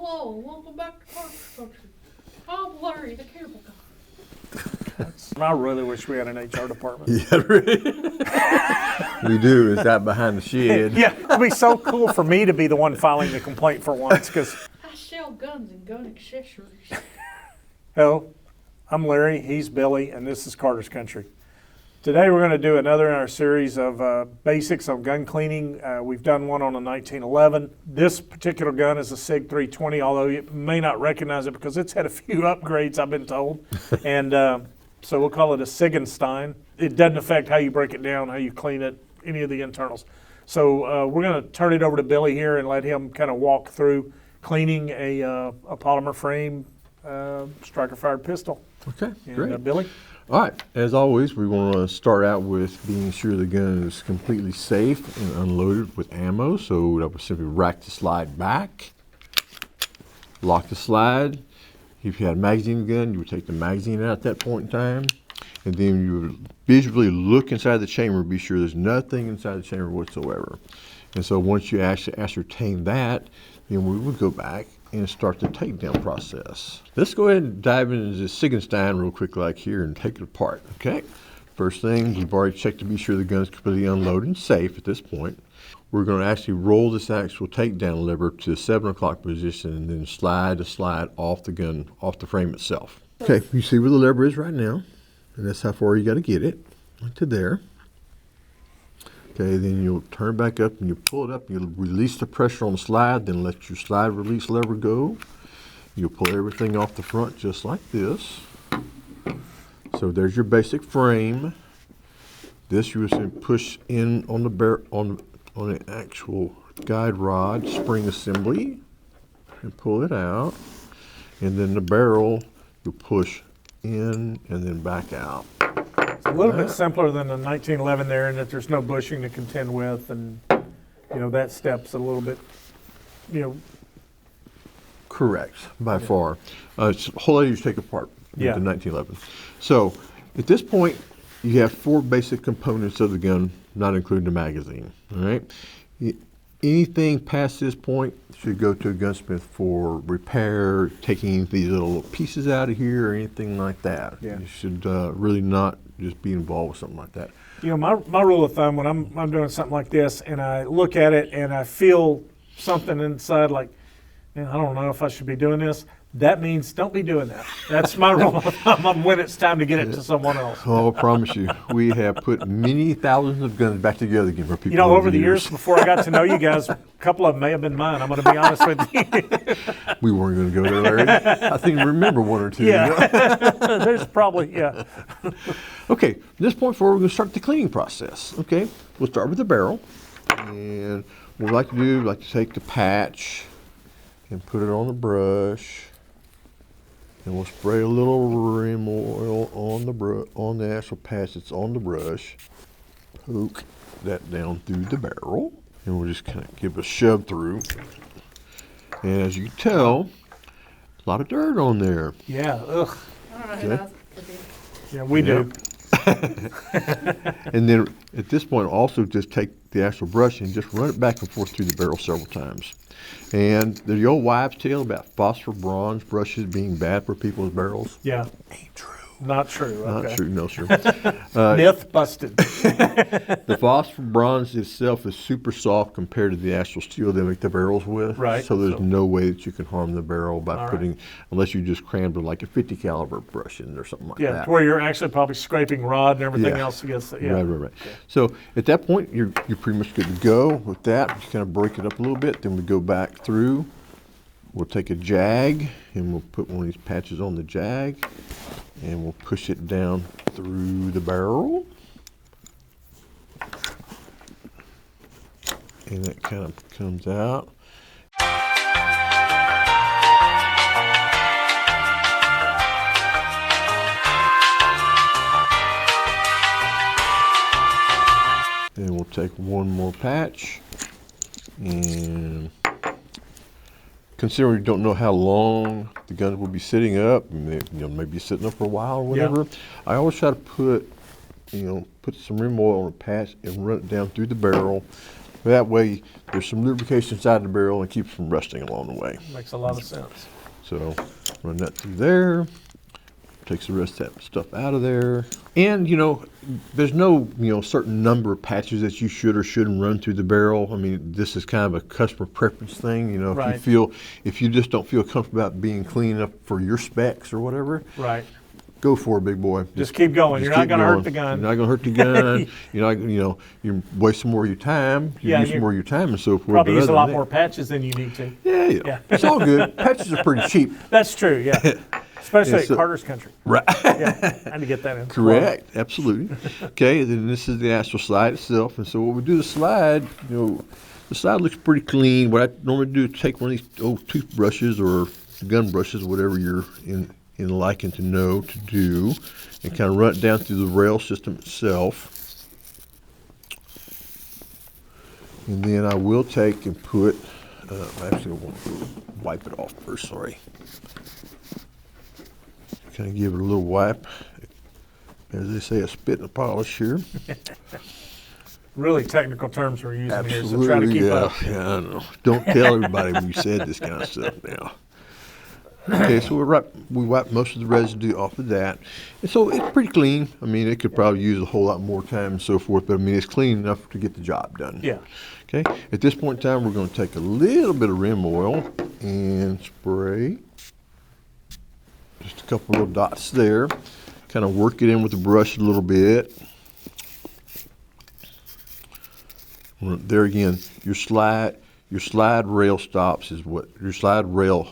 Hello, welcome back to Car Construction. I'm Larry, the cable guy. I really wish we had an HR department. Yeah, really. We do. It's out behind the shed. Yeah, it'd be so cool for me to be the one filing the complaint for once, because, I sell guns and gun accessories. hello, I'm Larry, he's Billy, and this is Carter's Country. Today we're going to do another in our series of basics on gun cleaning. We've done one on a 1911. This particular gun is a Sig 320, although you may not recognize it because it's had a few upgrades, I've been told. And so we'll call it a Sigenstein. It doesn't affect how you break it down, how you clean it, any of the internals. So we're going to turn it over to Billy here and let him kind of walk through cleaning a polymer frame striker-fired pistol. Okay, And, great. Billy? All right, as always, we want to start out with being sure the gun is completely safe and unloaded with ammo. So I would simply rack the slide back, lock the slide. If you had a magazine gun, you would take the magazine out at that point in time. And then you would visually look inside the chamber, be sure there's nothing inside the chamber whatsoever. And so once you actually ascertain that, then we would go back and start the takedown process. Let's go ahead and dive into the Sigenstein real quick like here and take it apart, okay? First thing, we've already checked to be sure the gun is completely unloaded and safe at this point. We're going to actually roll this actual takedown lever to the 7 o'clock position and then slide the slide off the gun, off the frame itself. Okay, you see where the lever is right now, and that's how far you got to get it, right to there. Okay, then you'll turn back up and you pull it up, you'll release the pressure on the slide, then let your slide release lever go. You'll pull everything off the front just like this. So there's your basic frame. This you would push in on the on the actual guide rod spring assembly and pull it out. And then the barrel you'll push in and then back out. A little bit simpler than the 1911 there, in that there's no bushing to contend with, and that step's a little bit, Correct, by far. It's a whole lot easier to take apart Yeah. than the 1911. So at this point, you have 4 basic components of the gun, not including the magazine. All right. Anything past this point should go to a gunsmith for repair, taking these little pieces out of here or anything like that. Yeah. You should really not just be involved with something like that. My rule of thumb when I'm doing something like this and I look at it and I feel something inside like, man, I don't know if I should be doing this. That means don't be doing that. That's my rule of thumb when it's time to get it to someone else. Oh, I promise you, we have put many thousands of guns back together again for people. Over the years, before I got to know you guys, a couple of them may have been mine. I'm going to be honest with you. We weren't going to go there, Larry. I think I remember 1 or 2. Yeah. There's probably, yeah. Okay, from this point forward, we're going to start the cleaning process. Okay, we'll start with the barrel. And what we like to do, we like to take the patch and put it on the brush. And we'll spray a little rim oil on the actual patch that's on the brush. Poke that down through the barrel. And we'll just kind of give it a shove through. And as you can tell, a lot of dirt on there. Yeah, ugh. I don't know who does it. Yeah, we do. And then at this point, also just take the actual brush and just run it back and forth through the barrel several times. And the old wives' tale about phosphor bronze brushes being bad for people's barrels Yeah. ain't true. Not true. Okay. Not true, no, sir. Myth busted. The phosphor bronze itself is super soft compared to the actual steel they make the barrels with. Right. So there's no way that you can harm the barrel by All putting, unless you just crammed like a 50 caliber brush in or something like Yeah, that. to where you're actually probably scraping rod and everything Yeah. else against it. Yeah. Right. So at that point, you're pretty much good to go with that. Just kind of break it up a little bit. Then we go back through. We'll take a jag and we'll put one of these patches on the jag and we'll push it down through the barrel. And that kind of comes out. Then we'll take one more patch and considering we don't know how long the guns will be sitting up, maybe sitting up for a while or whatever, I always try to put some rim oil on a patch and run it down through the barrel That way, there's some lubrication inside the barrel and keeps from rusting along the way. Makes a lot of sense. So run that through there. Takes the rest of that stuff out of there. And, you know, there's no, you know, certain number of patches that you should or shouldn't run through the barrel. I mean, this is kind of a customer preference thing. You know, if Right. if you just don't feel comfortable about being clean enough for your specs or whatever, Right. go for it, big boy. Just keep going. just You're not keep going to hurt going. the gun. You're not going to hurt the gun. You're not, you know, you're wasting more of your time. Yeah, Use more of your time and so forth. Probably but use a other lot than more that- patches than you need to. Yeah, Yeah. It's all good. Patches are pretty cheap. That's true, yeah. Especially Yeah, at so- Carter's Country. Right. Yeah, I had to get that in. Correct, absolutely. Okay, then this is the actual slide itself. And so when we do the slide, you know, the slide looks pretty clean. What I normally do is take one of these old toothbrushes or gun brushes, whatever you're in liking to know to do, and kind of run it down through the rail system itself. And then I will take and put, actually I want to wipe it off first, sorry. Kind of give it a little wipe. As they say, a spit and a polish here. Really technical terms we're using Absolutely, here, so try to keep yeah, up. yeah, I know. Don't tell everybody when you said this kind of stuff now. Okay, so we wipe most of the residue off of that. And so it's pretty clean. I mean, it could probably use a whole lot more time and so forth, but I mean, it's clean enough to get the job done. Yeah. Okay, at this point in time, we're going to take a little bit of rim oil and spray. Just a couple little dots there. Kind of work it in with the brush a little bit. There again, your slide rail stops is what your slide rail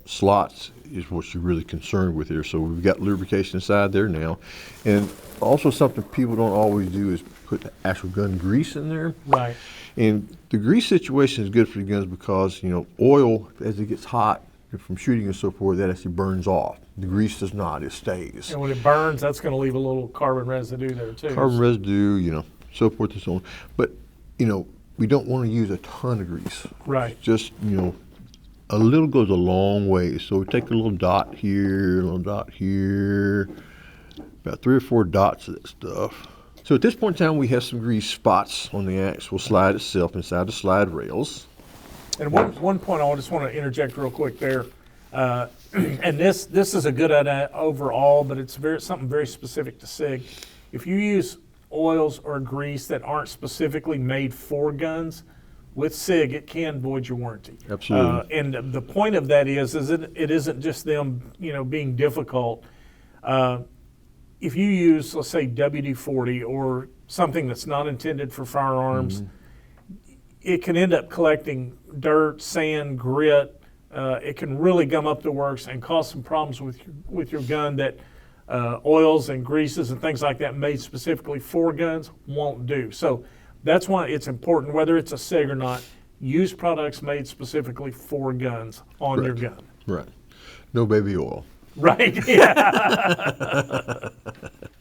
slots is what you're really concerned with here. So we've got lubrication inside there now, and also something people don't always do is put the actual gun grease in there. Right. And the grease situation is good for the guns because, you know, oil as it gets hot from shooting and so forth, that actually burns off. The grease does not; it stays. And when it burns, that's going to leave a little carbon residue there too. Carbon residue, you know, so forth and so on. But, you know, we don't want to use a ton of grease. Right. Just, you know, a little goes a long way. So we take a little dot here, a little dot here, about 3 or 4 dots of that stuff. So at this point in time, we have some grease spots on the actual slide itself inside the slide rails. And one point I just want to interject real quick there, and this is a good idea overall, but it's something very specific to SIG. If you use oils or grease that aren't specifically made for guns, with SIG it can void your warranty. Absolutely. And the point of that is it isn't just them, you know, being difficult. If you use, let's say, WD-40 or something that's not intended for firearms, it can end up collecting dirt, sand, grit. It can really gum up the works and cause some problems with your gun that oils and greases and things like that made specifically for guns won't do. So that's why it's important, whether it's a SIG or not, use products made specifically for guns on your gun. Right. No baby oil. Right, yeah.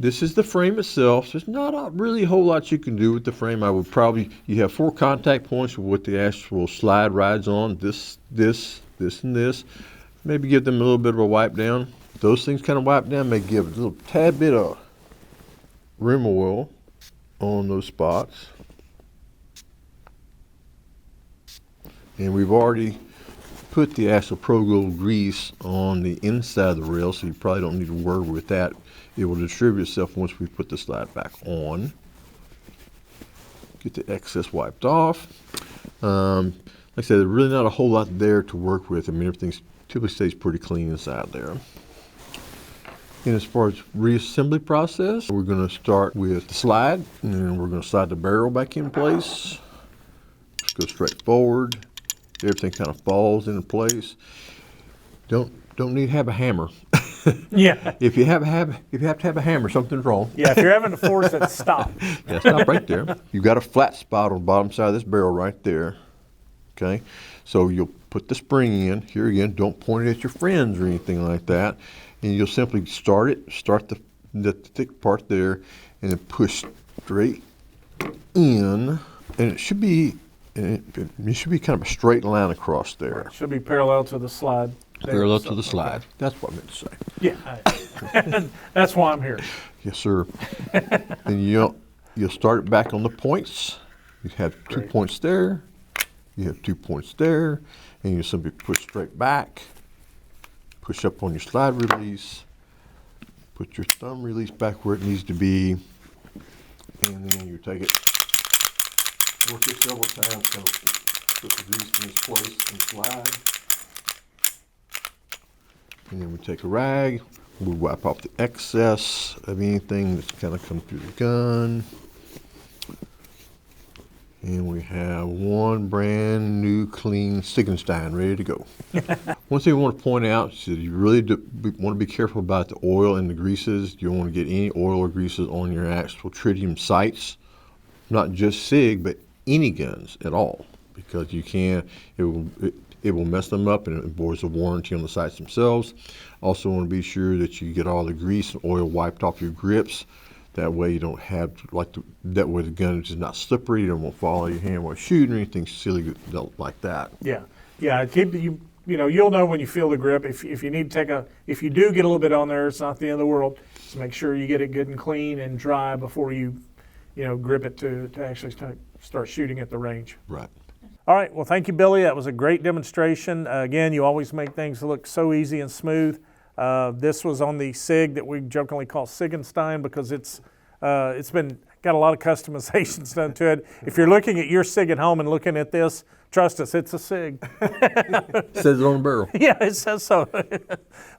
This is the frame itself. There's not really a whole lot you can do with the frame. You have 4 contact points with what the actual slide rides on. This, and this. Maybe give them a little bit of a wipe down. Those things kind of wipe down may give a little tad bit of rim oil on those spots. And we've already put the actual Pro Gold grease on the inside of the rail, so you probably don't need to worry with that. It will distribute itself once we put the slide back on. Get the excess wiped off. Like I said, there's really not a whole lot there to work with. I mean, everything typically stays pretty clean inside there. And as far as reassembly process, we're going to start with the slide, and then we're going to slide the barrel back in place. Just go straight forward. Everything kind of falls into place. Don't need to have a hammer. Yeah. If you have to have a hammer, something's wrong. Yeah, if you're having to force it, stop. Yeah, stop right there. You've got a flat spot on the bottom side of this barrel right there. Okay, so you'll put the spring in. Here again, don't point it at your friends or anything like that. And you'll simply start the thick part there, and then push straight in. And it should be kind of a straight line across there. It should be parallel to the slide. there. Parallel So, to the slide. okay. That's what I meant to say. Yeah, that's why I'm here. Yes, sir. And you'll start it back on the points You have 2 Great. points there, you have 2 points there, and you simply push straight back, push up on your slide release, put your thumb release back where it needs to be, and then you take it, work it several times, kind of put the grease in its place and slide. And then we take a rag, we wipe off the excess of anything that's kind of come through the gun. And we have one brand new clean Sigenstein ready to go. One thing I want to point out is that you really want to be careful about the oil and the greases. You don't want to get any oil or greases on your actual tritium sights, not just Sig, but any guns at all, because you can, it will mess them up and it voids the warranty on the sights themselves. Also want to be sure that you get all the grease and oil wiped off your grips. That way you don't have, that way the gun is not slippery, it won't fall out of your hand while shooting or anything silly like that. Yeah, yeah. You'll know when you feel the grip. If you need to if you do get a little bit on there, it's not the end of the world. Just make sure you get it good and clean and dry before you grip it to actually start shooting at the range. Right. All right, well, thank you, Billy. That was a great demonstration. Again, you always make things look so easy and smooth. This was on the Sig that we jokingly call Sigenstein because it's been got a lot of customizations done to it. If you're looking at your Sig at home and looking at this, trust us, it's a Sig. It says it on the barrel. Yeah, it says so.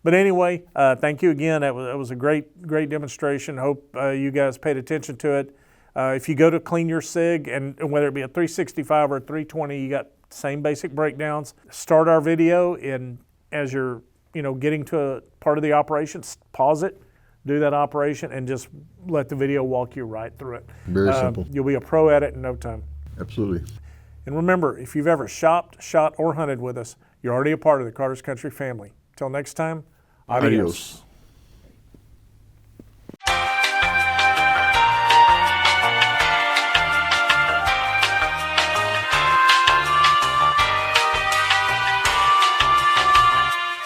But anyway, thank you again. That was a great demonstration. Hope you guys paid attention to it. If you go to clean your Sig, and whether it be a 365 or a 320, you got the same basic breakdowns. Start our video, and as you're getting to a part of the operation, pause it, do that operation, and just let the video walk you right through it. Very simple. You'll be a pro at it in no time. Absolutely. And remember, if you've ever shopped, shot, or hunted with us, you're already a part of the Carter's Country family. Till next time, adios.